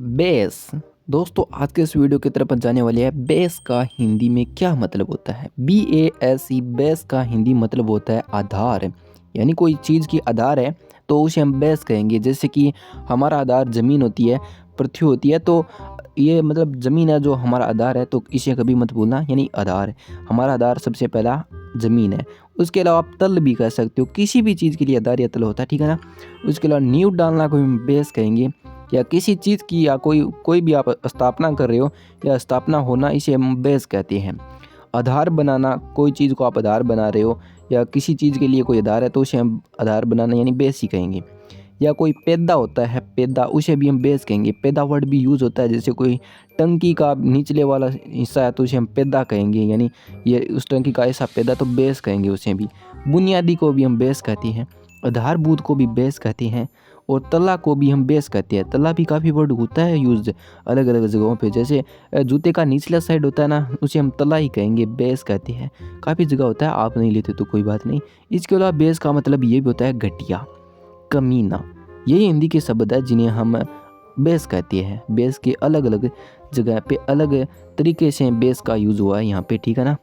Base. दोस्तों आज के इस वीडियो की तरफ जाने वाले हैं बेस का हिंदी में क्या मतलब होता है। BASE बेस का हिंदी मतलब होता है आधार। यानी कोई चीज़ की आधार है तो उसे हम बेस कहेंगे। जैसे कि हमारा आधार ज़मीन होती है, पृथ्वी होती है, तो ये मतलब ज़मीन है जो हमारा आधार है, तो इसे कभी मत भूलना। यानी आधार, हमारा आधार सबसे पहला ज़मीन है। उसके अलावा आप तल भी कह सकते हो, किसी भी चीज़ के लिए आधार या तल होता है, ठीक है ना। उसके अलावा नींव डालना को हम बेस कहेंगे। या किसी चीज़ की या कोई भी आप स्थापना कर रहे हो या स्थापना होना, इसे हम बेस कहते हैं। आधार बनाना, कोई चीज़ को आप आधार बना रहे हो या किसी चीज़ के लिए कोई आधार है तो उसे हम आधार बनाना यानी बेस ही कहेंगे। या कोई पैदा होता है, पैदा, उसे भी हम बेस कहेंगे। पैदा वर्ड भी यूज़ होता है, जैसे कोई टंकी का निचले वाला हिस्सा है तो उसे हम पैदा कहेंगे, यानी ये उस टंकी का ऐसा पैदा, तो बेस कहेंगे उसे भी। बुनियादी को भी हम बेस कहते हैं, आधारभूत को भी बेस कहते हैं, और तला को भी हम बेस कहते हैं। तला भी काफ़ी वर्ड होता है यूज़ अलग अलग जगहों पे। जैसे जूते का निचला साइड होता है ना, उसे हम तला ही कहेंगे, बेस कहते हैं। काफ़ी जगह होता है, आप नहीं लेते तो कोई बात नहीं। इसके अलावा बेस का मतलब ये भी होता है घटिया, कमीना। यही हिंदी के शब्द है जिन्हें हम बेस कहते हैं। बेस के अलग अलग जगह पे अलग तरीके से बेस का यूज़ हुआ है यहाँ पे, ठीक है ना।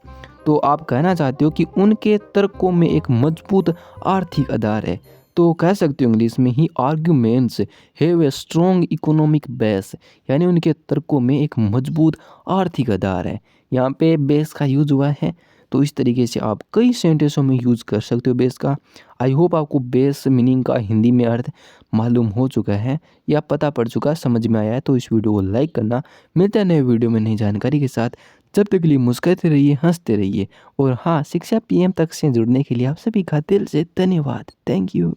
तो आप कहना चाहते हो कि उनके तर्कों में एक मजबूत आर्थिक आधार है, तो कह सकते हो इंग्लिश में ही arguments have a strong economic base. यानी उनके तर्कों में एक मजबूत आर्थिक आधार है। यहाँ पे बेस का यूज़ हुआ है, तो इस तरीके से आप कई सेंटेंसों में यूज़ कर सकते हो बेस का। आई होप आपको बेस मीनिंग का हिंदी में अर्थ मालूम हो चुका है या पता पड़ चुका है, समझ में आया है, तो इस वीडियो को लाइक करना। मिलता है नए वीडियो में नई जानकारी के साथ। जब तक के लिए मुस्कुराते रहिए, हंसते रहिए। और हाँ, शिक्षा PM तक से जुड़ने के लिए आप सभी का दिल से धन्यवाद। Thank you.